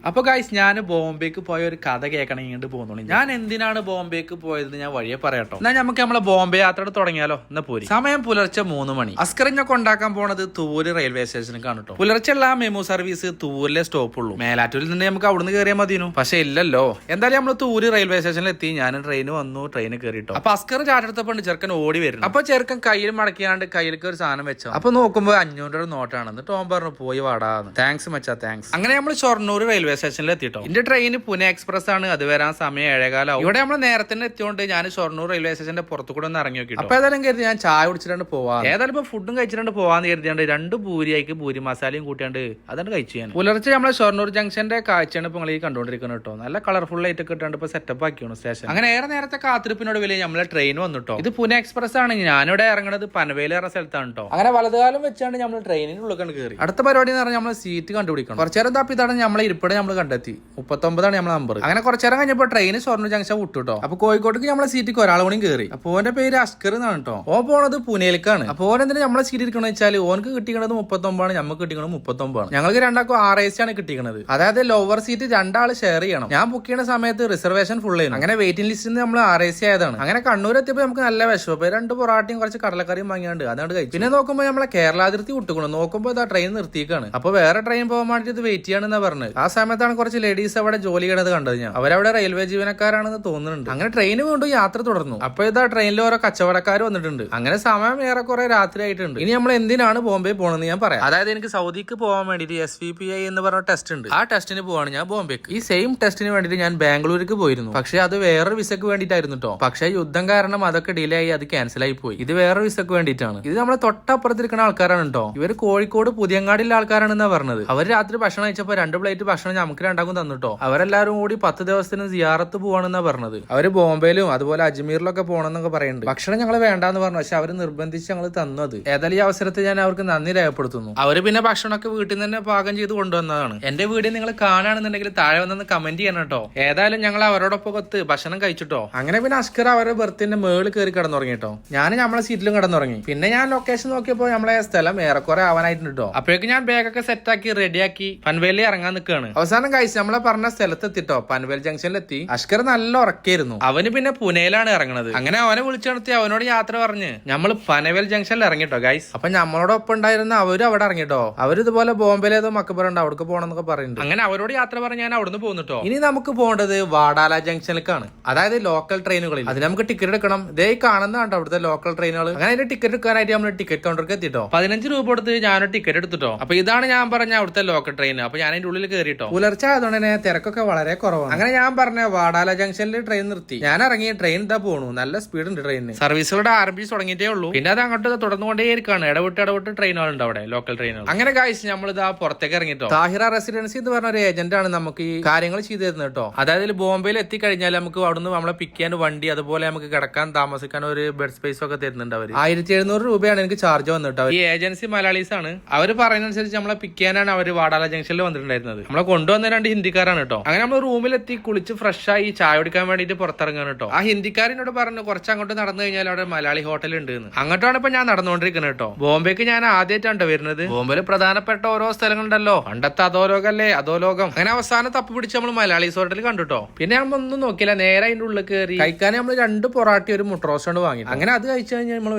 അപ്പൊ ഗൈസ് ഞാൻ ബോംബെക്ക് പോയ ഒരു കഥ കേൾക്കണം ഇങ്ങോട്ട് പോകുന്നുള്ളൂ. ഞാൻ എന്തിനാണ് ബോംബെക്ക് പോയത് ഞാൻ വഴിയെ പറയട്ടോ. എന്നാൽ നമുക്ക് നമ്മളെ ബോംബെ യാത്ര തുടങ്ങിയാലോ? എന്നാ പോരി. സമയം പുലർച്ചെ 3 മണി. അസ്കറിഞ്ഞൊക്കെ ഉണ്ടാക്കാൻ പോണത് തൂര് റെയിൽവേ സ്റ്റേഷനിൽ കാണട്ടോ. പുലർച്ചെയുള്ള മെമു സർവീസ് തൂരിലെ സ്റ്റോപ്പ് ഉള്ളൂ. മേലാറ്റൂരിൽ നിന്ന് നമുക്ക് അവിടുന്ന് കയറിയാൽ മതിയോ? പക്ഷെ ഇല്ലല്ലോ. എന്തായാലും നമ്മൾ തൂര് റെയിൽവേ സ്റ്റേഷനിൽ എത്തി. ഞാൻ ട്രെയിൻ വന്നു, ട്രെയിൻ കയറിട്ടോ. അപ്പൊ അസ്കർ ചാട്ടെടുത്തപ്പോൾ ചെറുക്കൻ ഓടി വരുന്നു. അപ്പൊ ചെറുക്കൻ കയ്യിൽ മടക്കിയാണ്ട് കയ്യിലേക്ക് ഒരു സാധനം വെച്ചോ. അപ്പൊ നോക്കുമ്പോ 500 രൂപ നോട്ടാണെന്ന്. ടോം പറഞ്ഞു പോയി വാടാന്ന്. താങ്ക്സ് മച്ചാ, താങ്ക്സ്. അങ്ങനെ നമ്മൾ ഷൊർണൂർ റെയിൽവേ സ്റ്റേഷനിൽ എത്തിട്ടോ. എന്റെ ട്രെയിൻ പുനെ എക്സ്പ്രസ് ആണ്. അത് വരാൻ സമയം 7:15. ഇവിടെ നമ്മൾ നേരത്തെ എത്തിയോണ്ട് ഞാൻ ഷൊർണൂർ റെയിൽവേ സ്റ്റേഷന്റെ പുറത്തു കൂടെ ഒന്ന് ഇറങ്ങി നോക്കി. അപ്പൊ ഏതായാലും കരുതി ഞാൻ ചായ കുടിച്ചിട്ടുണ്ട് പോവാ. ഏതായാലും ഇപ്പൊ ഫുഡും കഴിച്ചിട്ടുണ്ട് പോവാന്ന് കരുതിയാണ്ട് 2 പൂരിയായിക്ക് പൂരി മസാലയും കൂട്ടിയാണ്ട് അതാണ് കഴിച്ചു. ഞാൻ പുലർച്ചെ നമ്മളെ ഷൊർണൂർ ജംഗ്ഷന്റെ കാഴ്ചയാണ് ഇപ്പൊ നിങ്ങൾ ഈ കണ്ടുകൊണ്ടിരിക്കുന്നത് കേട്ടോ. നല്ല കളർഫുൾ ആയിട്ട് കിട്ടാണ്ട് ഇപ്പൊ സെറ്റപ്പ് ആക്കിയാണ് സ്റ്റേഷൻ. അങ്ങനെ ഏറെ നേരത്തെ കാത്തിരിപ്പിനോട് വലിയ നമ്മളെ ട്രെയിൻ വന്നിട്ടോ. ഇത് പുനെ എക്സ്പ്രസ് ആണ്. ഞാനിവിടെ ഇറങ്ങുന്നത് പനവേൽ എന്ന സ്ഥലത്താണ് കേട്ടോ. അങ്ങനെ വലതുകാലം വെച്ചാണ് നമ്മൾ ട്രെയിനിന്റെ ഉള്ളിൽ കയറി. അടുത്ത പരിപാടി എന്ന് പറഞ്ഞാൽ നമ്മൾ സീറ്റ് കണ്ടുപിടിക്കണം. കുറച്ചേരം തപ്പി ഇതാണ് നമ്മളെ ഇരിപ്പിടെ നമ്മൾ കണ്ടെത്തി. 39 നമ്മളെ നമ്പർ. അങ്ങനെ കുറച്ചേരം കഴിഞ്ഞപ്പോൾ ട്രെയിൻ ഷൊർണൂർ ജംഗ്ഷൻ വിട്ടുട്ടോ. അപ്പൊ കോഴിക്കോട്ടേക്ക് നമ്മളെ സീറ്റിക്ക് ഒരാൾ കൂടി കയറി. അപ്പൊ ഓന്റെ പേര് അസ്കർ എന്നാണ് കേട്ടോ. ഓ പോണത് പുനേലേക്കാണ്. അപ്പൊ ഓൻ എന്തിനാ നമ്മളെ സീറ്റ് ഇരിക്കണെന്ന് വെച്ചാൽ ഓനക്ക് കിട്ടിക്കണത് 39 നമുക്ക് കിട്ടിക്കണത് 39. ഞങ്ങൾക്ക് രണ്ടാൾക്കും RAC ആണ് കിട്ടിക്കുന്നത്. അതായത് ലോവർ സീറ്റ് 2 ആൾ ഷെയർ ചെയ്യണം. ഞാൻ ബുക്ക് ചെയ്യുന്ന സമയത്ത് റിസർവേഷൻ ഫുൾ ചെയ്യുന്നു. അങ്ങനെ വെയിറ്റിംഗ് ലിസ്റ്റിൽ നമ്മൾ RAC ആയതാണ്. അങ്ങനെ കണ്ണൂർ എത്തിയപ്പോൾ നമുക്ക് നല്ല വിഷമം. 2 പൊറാട്ടയും കുറച്ച് കടലക്കറിയും വാങ്ങിയാണ്ട് അതാണ് കഴിച്ചു. പിന്നെ നോക്കുമ്പോൾ നമ്മളെ കേരള അതിർത്തി വിട്ടുകൊണ്ടു. നോക്കുമ്പോൾ ഇതാ ട്രെയിൻ നിർത്തിക്കാണ്. അപ്പൊ വേറെ ട്രെയിൻ പോകാൻ വേണ്ടിട്ട് ഇത് വെയിറ്റ് ചെയ്യാണെന്നാ പറഞ്ഞത്. ആ സമയത്താണ് കുറച്ച് ലേഡീസ് അവിടെ ജോലി ചെയ്യണത് കണ്ടത്. ഞാൻ അവരവിടെ റെയിൽവേ ജീവനക്കാരാണെന്ന് തോന്നുന്നുണ്ട്. അങ്ങനെ ട്രെയിന് വീണ്ടും യാത്ര തുടർന്നു. അപ്പൊ ഇതാ ട്രെയിനിൽ ഓരോ കച്ചവടക്കാർ വന്നിട്ടുണ്ട്. അങ്ങനെ സമയം ഏറെക്കുറെ രാത്രി ആയിട്ടുണ്ട്. ഇനി നമ്മൾ എന്തിനാണ് ബോംബെ പോകണമെന്ന് ഞാൻ പറയാം. അതായത് എനിക്ക് സൗദിക്ക് പോകാൻ വേണ്ടിട്ട് SVPI എന്ന് പറഞ്ഞ ടെസ്റ്റ് ഉണ്ട്. ആ ടെസ്റ്റിന് പോവാണ് ഞാൻ ബോംബെക്ക്. ഈ സെയിം ടെസ്റ്റിന് വേണ്ടിട്ട് ഞാൻ ബാംഗ്ലൂർക്ക് പോയിരുന്നു. പക്ഷെ അത് വേറൊരു വിസക്ക് വേണ്ടിട്ടായിരുന്നു കേട്ടോ. പക്ഷെ യുദ്ധം കാരണം അതൊക്കെ ഡിലേ ആയി, അത് ക്യാൻസൽ ആയി പോയി. ഇത് വേറൊരു വിസക്ക് വേണ്ടിയിട്ടാണ്. ഇത് നമ്മളെ തൊട്ടപ്പുറത്തിരിക്കുന്ന ആൾക്കാരാണ് കേട്ടോ. ഇവര് കോഴിക്കോട് പുതിയങ്ങാടിയിലെ ആൾക്കാരാണെന്നാ പറഞ്ഞത്. അവർ രാത്രി ഭക്ഷണം കഴിച്ചപ്പോ 2 പ്ലേറ്റ് ഭക്ഷണം നമുക്ക് രണ്ടാക്കും തന്നിട്ടോ. അവരെല്ലാരും കൂടി 10 ദിവസത്തിന് സിയാറത്ത് പോവാണെന്നാ പറഞ്ഞത്. അവര് ബോംബെയിലും അതുപോലെ അജ്മീറിലൊക്കെ പോകണമെന്നൊക്കെ പറയുന്നുണ്ട്. ഭക്ഷണം ഞങ്ങൾ വേണ്ടാന്ന് പറഞ്ഞു. പക്ഷെ അവര് നിർബന്ധിച്ച് ഞങ്ങൾ തന്നത്. ഏതായാലും ഈ അവസരത്തിൽ ഞാൻ അവർക്ക് നന്ദി രേഖപ്പെടുത്തുന്നു. അവര് പിന്നെ ഭക്ഷണമൊക്കെ വീട്ടിൽ നിന്ന് തന്നെ പാകം ചെയ്ത് കൊണ്ടുവന്നതാണ്. എന്റെ വീഡിയോ നിങ്ങൾ കാണുകയാണെന്നുണ്ടെങ്കിൽ താഴെ വന്നൊന്ന് കമന്റ് ചെയ്യണം കേട്ടോ. ഏതായാലും ഞങ്ങൾ അവരോടൊപ്പം ഭക്ഷണം കഴിച്ചിട്ടോ. അങ്ങനെ പിന്നെ അസ്കർ അവരുടെ ബർത്തിന്റെ മേളിൽ കയറി കിടന്നുറങ്ങിട്ടോ. ഞാൻ നമ്മളെ സീറ്റിലും കിടന്നുറങ്ങി. പിന്നെ ഞാൻ ലൊക്കേഷൻ നോക്കിയപ്പോൾ നമ്മളെ സ്ഥലം ഏറെക്കുറെ ആവാനായിട്ടുണ്ട് കേട്ടോ. അപ്പോഴേക്കും ഞാൻ ബാഗൊക്കെ സെറ്റാക്കി റെഡിയാക്കി പൻവേലിൽ ഇറങ്ങാൻ നിൽക്കുകയാണ്. അവസാനം കഴിച്ച് നമ്മളെ പറഞ്ഞ സ്ഥലത്ത് എത്തിട്ടോ. പൻവേൽ ജംഗ്ഷനിലെത്തി. അസ്കർ നല്ല ഉറക്കായിരുന്നു. അവന് പിന്നെ പുനെയിലാണ് ഇറങ്ങുന്നത്. അങ്ങനെ അവനെ വിളിച്ചു നടത്തി അവനോട് യാത്ര പറഞ്ഞ് നമ്മൾ പനവേൽ ജംഗ്ഷനിൽ ഇറങ്ങിട്ടോ ഗൈസ്. അപ്പൊ നമ്മളോടൊപ്പം ഉണ്ടായിരുന്ന അവരും അവിടെ ഇറങ്ങിട്ടോ. അവരിതുപോലെ ബോംബെയിൽ ഏതോ മക്കബറുണ്ട്, അവിടേക്ക് പോകണമെന്നൊക്കെ പറയുന്നുണ്ട്. അങ്ങനെ അവരോട് യാത്ര പറഞ്ഞ് ഞാൻ അവിടുന്ന് പോന്നിട്ടോ. ഇനി നമുക്ക് പോകേണ്ടത് വാടാല ജംഗ്ഷനിലേക്കാണ്. അതായത് ലോക്കൽ ട്രെയിനുകളിൽ. അതിന് നമുക്ക് ടിക്കറ്റ് എടുക്കണം. ഇതേ കാണുന്നതാണ് അവിടുത്തെ ലോക്കൽ ട്രെയിനുകൾ. അങ്ങനെ അതിന്റെ ടിക്കറ്റ് എടുക്കാനായിട്ട് നമ്മൾ ടിക്കറ്റ് കൗണ്ടർക്ക് എത്തിട്ടോ. 15 രൂപ കൊടുത്ത് ഞാനൊരു ടിക്കറ്റ് എടുത്തിട്ടോ. അപ്പൊ ഇതാണ് ഞാൻ പറഞ്ഞ അവിടുത്തെ ലോക്കൽ ട്രെയിൻ. അപ്പൊ ഞാൻ അതിന്റെ ഉള്ളിൽ കയറിട്ടോ. പുലർച്ചെ ആയതുകൊണ്ട് തന്നെ തിരക്കൊക്കെ വളരെ കുറവാണ്. അങ്ങനെ ഞാൻ പറഞ്ഞ വാടാല ജംഗ്ഷനിൽ ട്രെയിൻ നിർത്തി. ഞാൻ ഇറങ്ങിയ ട്രെയിൻ ഇതാ പോണു. നല്ല സ്പീഡ് ഉണ്ട് ട്രെയിനിന്. സർവീസുകളുടെ ആരംഭിച്ച് തുടങ്ങിയിട്ടേ ഉള്ളൂ. പിന്നെ അത് അങ്ങോട്ട് തുടർന്നുകൊണ്ടേയിരിക്കാണ്. ഇടവിട്ട് ട്രെയിനുകളുണ്ട് അവിടെ, ലോക്കൽ ട്രെയിനുകൾ. അങ്ങനെ കാഴ്ച നമ്മൾ ഇതാ പുറത്തേക്ക് ഇറങ്ങിട്ടോ. താഹിറ റെസിഡൻസി എന്ന് പറഞ്ഞ ഒരു ഏജന്റ് ആണ് നമുക്ക് ഈ കാര്യങ്ങൾ ചെയ്തു തരുന്നത് കേട്ടോ. അതായത് ബോംബെയിൽ എത്തിക്കഴിഞ്ഞാൽ നമുക്ക് അവിടുന്ന് നമ്മളെ പിക്ക് ചെയ്യാൻ വണ്ടി, അതുപോലെ നമുക്ക് കിടക്കാൻ താമസിക്കാൻ ഒരു ബെഡ് സ്പേസ് ഒക്കെ തരുന്നുണ്ട് അവർ. 1700 രൂപയാണ് എനിക്ക് ചാർജ് വന്നിട്ടോ. ഈ ഏജൻസി മലയാളീസ് ആണ്. അവർ പറയുന്നതനുസരിച്ച് നമ്മളെ പിക്ക് ചെയ്യാനാണ് അവർ വാടാല ജംഗ്ഷനിൽ വന്നിട്ടുണ്ടായിരുന്നത്. നമ്മളെ കൊണ്ടുവന്ന 2 ഹിന്ദിക്കാരാണ് കേട്ടോ. അങ്ങനെ നമ്മൾ റൂമിലെത്തി കുളിച്ച് ഫ്രഷ് ആയി ചായ കുടിക്കാൻ വേണ്ടിട്ട് പുറത്തിറങ്ങാണ് കേട്ടോ. ആ ഹിന്ദിക്കാരനോട് പറഞ്ഞു കുറച്ച് അങ്ങോട്ട് നടന്നു കഴിഞ്ഞാൽ അവിടെ മലയാളി ഹോട്ടൽ ഉണ്ട് എന്ന്. അങ്ങോട്ടാണ് ഇപ്പൊ ഞാൻ നടന്നുകൊണ്ടിരിക്കുന്നത് കേട്ടോ. ബോംബെക്ക് ഞാൻ ആദ്യമായിട്ടാണ് വരുന്നത്. ബോംബെയിൽ പ്രധാനപ്പെട്ട ഓരോ സ്ഥലങ്ങളുണ്ടല്ലോ. പണ്ടത്തെ അധോലോകല്ലേ, അധോലോകം. അങ്ങനെ അവസാനം തപ്പി പിടിച്ച് നമ്മൾ മലയാളീസ് ഹോട്ടൽ കണ്ടുട്ടോ. പിന്നെ നമ്മൾ ഒന്നും നോക്കില്ല, നേരെ അതിന്റെ ഉള്ളിൽ കയറി കഴിക്കാൻ നമ്മൾ 2 പൊറാട്ടി ഒരു മുട്ട റോസ്റ്റ് വാങ്ങി. അങ്ങനെ അത് കഴിച്ചു കഴിഞ്ഞാൽ നമ്മൾ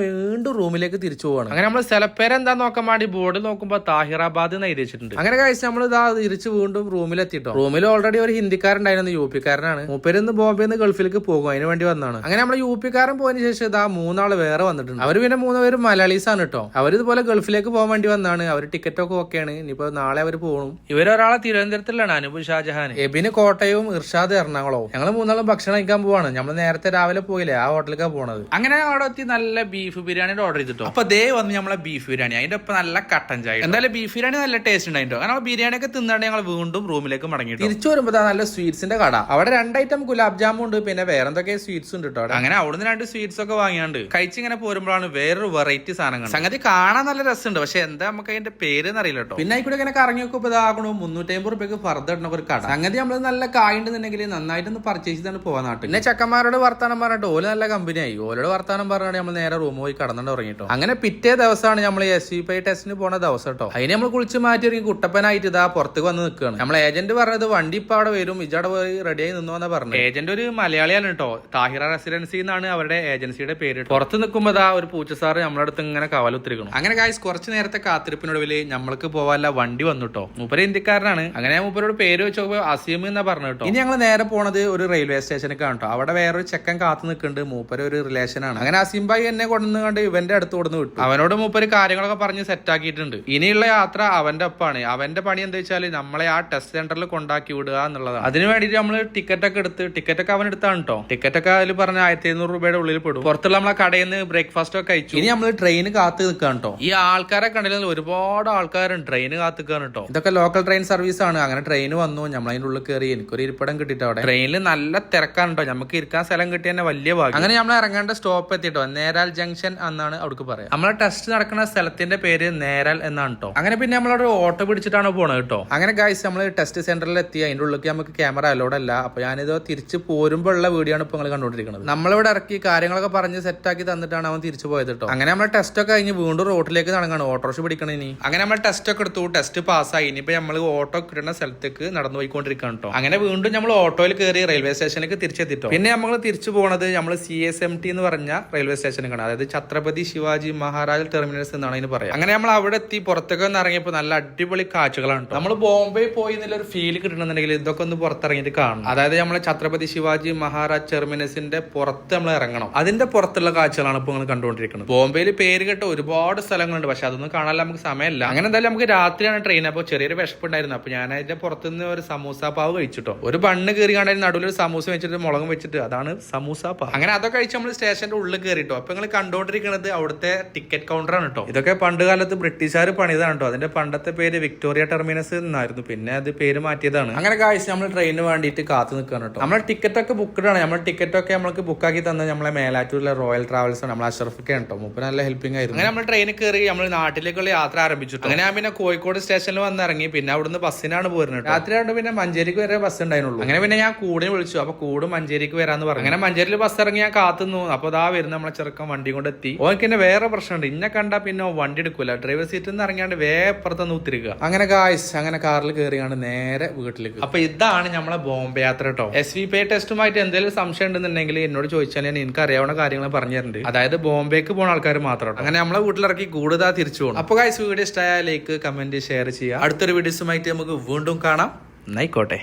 വീണ്ടും റൂമിലേക്ക് തിരിച്ചു പോവാണ്. അങ്ങനെ നമ്മൾ സ്ഥലപ്പേര് എന്താ നോക്കാൻ വേണ്ടി ബോർഡ് നോക്കുമ്പോൾ താഹിറാബാദ് എന്ന് എഴുതി വെച്ചിട്ടുണ്ട്. അങ്ങനെ കഴിച്ച് നമ്മൾ ഇതാ തിരിച്ച് വീണ്ടും റൂമിലെത്തിട്ടോ. റൂമിൽ ഓൾറെഡി ഒരു ഹിന്ദിക്കാരുണ്ടായിരുന്നു, UP കാരനാണ്. മൂപ്പരിന്ന് ബോംബെന്ന് ഗൾഫിലേക്ക് പോകും, അതിന് വേണ്ടി വന്നാണ്. അങ്ങനെ നമ്മൾ UP കാരൻ പോയതിനു ശേഷം ഇതാ 3 ആള് വേറെ വന്നിട്ടുണ്ട്. അവർ പിന്നെ 3 പേര് മലയാളീസ് ആണ് കേട്ടോ. അവരിതുപോലെ ഗൾഫിലേക്ക് പോകാൻ വേണ്ടി വന്നാണ്. അവർ ടിക്കറ്റ് ഒക്കെ ഓക്കെയാണ്. ഇനിയിപ്പോ നാളെ അവർ പോകണം. ഇവരൊരാളെ തിരുവനന്തപുരത്തിലാണ്, അനൂപ് ഷാജഹാൻ. എബിന് കോട്ടയവും ഇർഷാദ് എറണാകുളവും. ഞങ്ങൾ 3 ആളും ഭക്ഷണം കഴിക്കാൻ പോവാണ്. നമ്മൾ നേരത്തെ രാവിലെ പോയില്ലേ, ആ ഹോട്ടലിലേക്കാണ് പോണത്. അങ്ങനെ അവിടെ എത്തി നല്ല ബീഫ് ബിരിയാണി ഓർഡർ ചെയ്തിട്ടോ. അപ്പൊ ദേ വന്ന് നമ്മളെ ബീഫ് ബിരിയാണി, അതിന്റെ ഒപ്പം നല്ല കട്ടൻ ചായ. എന്തായാലും ബീഫ് ബിരിയാണി നല്ല ടേസ്റ്റ് ഉണ്ടായിട്ടോ. കാരണം ബിരിയാണി ഒക്കെ തിന്നാണ്ട് ഞങ്ങൾ വീണ്ടും റൂമിലേക്ക് മടങ്ങി. തിരിച്ചു വരുമ്പോ നല്ല സ്വീറ്റ്സിന്റെ കട. അവിടെ 2 ഐറ്റം ഗുലാബ് ജാമുൻ ഉണ്ട്, പിന്നെ വേറെ എന്തൊക്കെ സ്വീറ്റ്സ് ഉണ്ട് കേട്ടോ. അങ്ങനെ അവിടുന്ന് 2 സ്വീറ്റ്സ് ഒക്കെ വാങ്ങിയാണ്ട് കഴിച്ചിങ്ങനെ പോരുമ്പോഴാണ് വേറൊരു വെറൈറ്റി സാധനങ്ങൾ. സംഗതി കാണാൻ നല്ല രസമുണ്ട്, പക്ഷെ എന്താ നമുക്ക് അതിന്റെ പേര് അറിയില്ല കേട്ടോ. പിന്നെ ആയിക്കൂടെ ഇങ്ങനെ കറങ്ങി നോക്കുമ്പോൾ ഇതാകണു 350 രൂപയ്ക്ക് ഫർദർ ഇടുന്ന ഒരു കട. സംഗതി നമ്മൾ നല്ല കായുണ്ടെന്നുണ്ടെങ്കിൽ നന്നായിട്ടൊന്ന് പർച്ചേസ് ചെയ്താണ് പോകാൻ നാട്ടിൽ. പിന്നെ ചെക്കന്മാരോട് വർത്താനം പറഞ്ഞിട്ട് ഓല് നല്ല കമ്പനിയായി. ഓലോട് വർത്താനം പറഞ്ഞാൽ നമ്മൾ നേരെ റൂം പോയി കടന്നിട്ട് ഉറങ്ങിട്ടോ. അങ്ങനെ പിറ്റേ ദിവസമാണ് നമ്മൾ SVPI ടെസ്റ്റിന് പോണ ദിവസം കേട്ടോ. അതിന് നമ്മൾ കുളിച്ച് മാറ്റി ഒരുങ്ങി കുട്ടപ്പനായിട്ട് ഇതാ പുറത്തേക്ക് വന്ന് നിൽക്കുകയാണ്. നമ്മൾ നമ്മളെ ഏജന്റ് പറഞ്ഞത് വണ്ടി ഇപ്പൊ അവിടെ വരും, ഇജവിടെ പോയി റെഡിയായി നിന്നോന്നാ പറഞ്ഞു. ഏജന്റ് ഒരു മലയാളിയാണ് കേട്ടോ. താഹിറ റെസിഡൻസി എന്നാണ് അവരുടെ ഏജൻസിയുടെ പേര്. പുറത്ത് നിൽക്കുമ്പോ ഒരു പൂച്ചസാറ് നമ്മുടെ അടുത്ത് ഇങ്ങനെ കവലുത്തിരിക്കണം. അങ്ങനെ ഗായ്സ് കുറച്ച് നേരത്തെ കാത്തിരിപ്പിനൊടുവിൽ നമ്മൾക്ക് പോവാനുള്ള വണ്ടി വന്നിട്ടോ. മൂപ്പര് ഇന്ത്യക്കാരനാണ്. അങ്ങനെ മൂപ്പരോട് പേര് വെച്ചപ്പോ അസീം എന്നാ പറഞ്ഞു കേട്ടോ. ഇനി ഞങ്ങൾ നേരെ പോണത് ഒരു റെയിൽവേ സ്റ്റേഷനിലേക്കാണ് കേട്ടോ. അവിടെ വേറൊരു ചെക്കൻ കാത്തു നിൽക്കുന്നുണ്ട്. മൂപ്പര് ഒരു റിലേഷൻ ആണ്. അങ്ങനെ അസീം ഭായി എന്നെ കൊണ്ടുവന്ന് കണ്ട് ഇവന്റെ അടുത്ത് കൊടുന്ന് വിട്ടു. അവനോട് മൂപ്പര് കാര്യങ്ങളൊക്കെ പറഞ്ഞ് സെറ്റ് ആക്കിയിട്ടുണ്ട്. ഇനിയുള്ള യാത്ര അവന്റെ ഒപ്പാണ്. അവന്റെ പണി എന്താ വെച്ചാൽ നമ്മളെ ആ ടെസ്റ്റ് സെന്ററിൽ കൊണ്ടാക്കി വിടുക എന്നുള്ളതാണ്. അതിന് വേണ്ടിയിട്ട് നമ്മള് ടിക്കറ്റ് ഒക്കെ എടുത്ത്, ടിക്കറ്റ് ഒക്കെ അവൻ എടുത്താണ് കേട്ടോ. ടിക്കറ്റ് ഒക്കെ അതിൽ പറഞ്ഞ 1700 രൂപയുടെ ഉള്ളിൽ പെടും. പുറത്തുള്ള നമ്മളെ കടയിൽ നിന്ന് ബ്രേക്ക്ഫാസ്റ്റ് ഒക്കെ കഴിച്ചു. ഇനി നമ്മള് ട്രെയിൻ കാത്ത് നിൽക്കാൻ കേട്ടോ. ഈ ആൾക്കാരെ കണ്ടില്ല, ഒരുപാട് ആൾക്കാരുണ്ട് ട്രെയിൻ കാത്ത് നിൽക്കാൻ കേട്ടോ. ഇതൊക്കെ ലോക്കൽ ട്രെയിൻ സർവീസ് ആണ്. അങ്ങനെ ട്രെയിൻ വന്നു, നമ്മളതിന്റെ ഉള്ളിൽ കയറി. എനിക്കൊരു ഇരിപ്പിടം കിട്ടിയിട്ട് അവിടെ ട്രെയിനിൽ നല്ല തിരക്കാണ് കേട്ടോ. നമുക്ക് ഇരിക്കാൻ സ്ഥലം കിട്ടിയ തന്നെ വലിയ ഭാഗ്യം. അങ്ങനെ നമ്മൾ ഇറങ്ങേണ്ട സ്റ്റോപ്പ് എത്തിട്ടോ. നേരാൽ ജംഗ്ഷൻ എന്നാണ് അവിടേക്ക് പറയാം. നമ്മളെ ടെസ്റ്റ് നടക്കുന്ന സ്ഥലത്തിന്റെ പേര് നേരാൽ എന്നാണ് കേട്ടോ. അങ്ങനെ പിന്നെ നമ്മളവിടെ ഓട്ടോ പിടിച്ചിട്ടാണ് പോണത് കേട്ടോ. അങ്ങനെ ഗൈസ് നമ്മൾ ടെസ്റ്റ് സെന്ററിൽ എത്തി. അതിന്റെ ഉള്ളിലേക്ക് നമുക്ക് ക്യാമറ അലോഡ് അല്ല. അപ്പൊ ഞാനിത് തിരിച്ച് പോരുമ്പോ ഉള്ള വീഡിയോ ആണ് ഇപ്പൊ നിങ്ങൾ കണ്ടുകൊണ്ടിരിക്കുന്നത്. നമ്മളിവിടെ ഇറക്കി കാര്യങ്ങളൊക്കെ പറഞ്ഞ് സെറ്റ് ആക്കി തന്നിട്ടാണ് അവൻ തിരിച്ചു പോയത് കേട്ടോ. അങ്ങനെ നമ്മൾ ടെസ്റ്റ് ഒക്കെ കഴിഞ്ഞ് വീണ്ടും റോഡിലേക്ക് നടങ്ങാണ്. ഓട്ടോറിക്ഷ പിടിക്കണം ഇനി. അങ്ങനെ നമ്മൾ ടെസ്റ്റ് ഒക്കെ എടുത്തു. ടെസ്റ്റ് പാസ്സായി. ഇനിയിപ്പോ നമ്മൾ ഓട്ടോ കിട്ടുന്ന സ്ഥലത്തേക്ക് നടന്നു പോയിക്കൊണ്ടിരിക്കുകയാണ് കേട്ടോ. അങ്ങനെ വീണ്ടും നമ്മൾ ഓട്ടോയിൽ കയറി റെയിൽവേ സ്റ്റേഷനിലേക്ക് തിരിച്ചെത്തിട്ടോ. പിന്നെ നമ്മൾ തിരിച്ചു പോണത് നമ്മൾ CSMT എന്ന് പറഞ്ഞ റെയിൽവേ സ്റ്റേഷനിലാണ്. അതായത് ഛത്രപതി ശിവാജി മഹാരാജ് ടെർമിനൽസ് എന്നാണ് ഇതിന് പറയാം. അങ്ങനെ നമ്മൾ അവിടെ എത്തി. പുറത്തൊക്കെ ഒന്ന് ഇറങ്ങിയപ്പോൾ നല്ല അടിപൊളി കാഴ്ചകളാണ്. നമ്മൾ ബോംബെ പോയി ഒരു ഫീൽ കിട്ടണമെന്നുണ്ടെങ്കിൽ ഇതൊക്കെ ഒന്ന് പുറത്തിറങ്ങിയിട്ട് കാണണം. അതായത് നമ്മളെ ഛത്രപതി ശിവാജി മഹാരാജ് ടെർമിനസിന്റെ പുറത്ത് നമ്മൾ ഇറങ്ങണം. അതിന്റെ പുറത്തുള്ള കാഴ്ചകളാണ് ഇപ്പൊ നിങ്ങൾ കണ്ടുകൊണ്ടിരിക്കുന്നത്. ബോംബെയിൽ പേര് കേട്ട ഒരുപാട് സ്ഥലങ്ങളുണ്ട്. പക്ഷെ അതൊന്നും കാണാൻ നമുക്ക് സമയമല്ല. അങ്ങനെ എന്തായാലും നമുക്ക് രാത്രിയാണ് ട്രെയിൻ. അപ്പോൾ ചെറിയൊരു വിശപ്പുണ്ടായിരുന്നു. അപ്പൊ ഞാൻ അതിന്റെ പുറത്തുനിന്ന് ഒരു സമൂസ പാവ് കഴിച്ചിട്ടോ. ഒരു ബണ്ണ് കയറി കാണാൻ നടുവിൽ ഒരു സമൂസ വെച്ചിട്ട് മുളകും വെച്ചിട്ട് അതാണ് സമൂസ പാവ്. അങ്ങനെ അതൊക്കെ കഴിച്ച് നമ്മൾ സ്റ്റേഷന്റെ ഉള്ളിൽ കയറിട്ടോ. അപ്പൊ നിങ്ങൾ കണ്ടുകൊണ്ടിരിക്കുന്നത് അവിടുത്തെ ടിക്കറ്റ് കൗണ്ടറാണ് കേട്ടോ. ഇതൊക്കെ പണ്ട് കാലത്ത് ബ്രിട്ടീഷുകാർ പണിതാണ് കേട്ടോ. അതിന്റെ പണ്ടത്തെ പേര് വിക്ടോറിയ ടെർമിനസ് എന്നായിരുന്നു. പിന്നെ അത് പേര് മാറ്റിയതാണ്. അങ്ങനെ കാഴ്ച നമ്മൾ ട്രെയിനിന് വേണ്ടിയിട്ട് കാത്തു നിൽക്കുകയാണ് കേട്ടോ. നമ്മളെ ടിക്കറ്റ് ഒക്കെ ബുക്ക്ഡ് ആണ്. നമ്മുടെ ടിക്കറ്റ് ഒക്കെ നമുക്ക് ബുക്കാക്കി തന്നെ നമ്മളെ മേലാറ്റൂരിലെ റോയൽ ട്രാവൽസ് ആണ്. നമ്മളെ അഷറഫൊക്കെ കേട്ടോ. മുമ്പ് നല്ല ഹെൽപ്പിംഗ് ആയിരുന്നു. അങ്ങനെ നമ്മൾ ട്രെയിനിൽ കയറി നമ്മൾ നാട്ടിലേക്കുള്ള യാത്ര ആരംഭിച്ചു. അങ്ങനെ ഞാൻ പിന്നെ കോഴിക്കോട് സ്റ്റേഷനിൽ വന്നിറങ്ങി. പിന്നെ അവിടുന്ന് ബസ്സിനാണ് പോരുന്നത്. രാത്രിയാണ്ട് പിന്നെ മഞ്ചേരിക്ക് വരെ ബസ് ഉണ്ടായിരുന്നുള്ളൂ. അങ്ങനെ പിന്നെ ഞാൻ കൂടെ വിളിച്ചു. അപ്പൊ കൂടെ മഞ്ചേരിക്ക് വരാന്ന് പറഞ്ഞു. അങ്ങനെ മഞ്ചേരിയിൽ ബസ് ഇറങ്ങി ഞാൻ കാത്തുന്നു. അപ്പൊ അതാ വരുന്ന നമ്മളെ ചെറുക്കൻ വണ്ടി കൊണ്ട് എത്തി. ഓർക്ക് തന്നെ വേറെ പ്രശ്നമുണ്ട്. ഇന്നെ കണ്ടാ പിന്നെ വണ്ടി എടുക്കൂല. ഡ്രൈവർ സീറ്റിൽ നിന്ന് ഇറങ്ങിയാണ്ട് വേപ്പുറത്തൊന്ന് ഉത്തിരിക്കുക. അങ്ങനെ ഗായ്സ് അങ്ങനെ കാറിൽ കയറിയാണ് നേരെ വീട്ടിലേക്ക്. അപ്പൊ ഇതാണ് നമ്മളെ ബോംബെ യാത്ര കേട്ടോ. SVP ടെസ്റ്റുമായിട്ട് എന്തെങ്കിലും സംശയം ഉണ്ടെന്നുണ്ടെങ്കിൽ എന്നോട് ചോദിച്ചാൽ ഞാൻ എനിക്ക് അറിയാവുന്ന കാര്യങ്ങൾ പറഞ്ഞു തരുന്നുണ്ട്. അതായത് ബോംബെക്ക് പോണ ആൾക്കാർ മാത്രം. അങ്ങനെ നമ്മളെ വീട്ടിലിറക്കി കൂടുതൽ തിരിച്ചു പോകണം. അപ്പൊ ഗായ്സ് വീഡിയോ ഇഷ്ടമായ ലൈക്ക്, കമന്റ്, ഷെയർ ചെയ്യുക. അടുത്തൊരു വീഡിയോസുമായിട്ട് നമുക്ക് വീണ്ടും കാണാം. എന്നായിക്കോട്ടെ.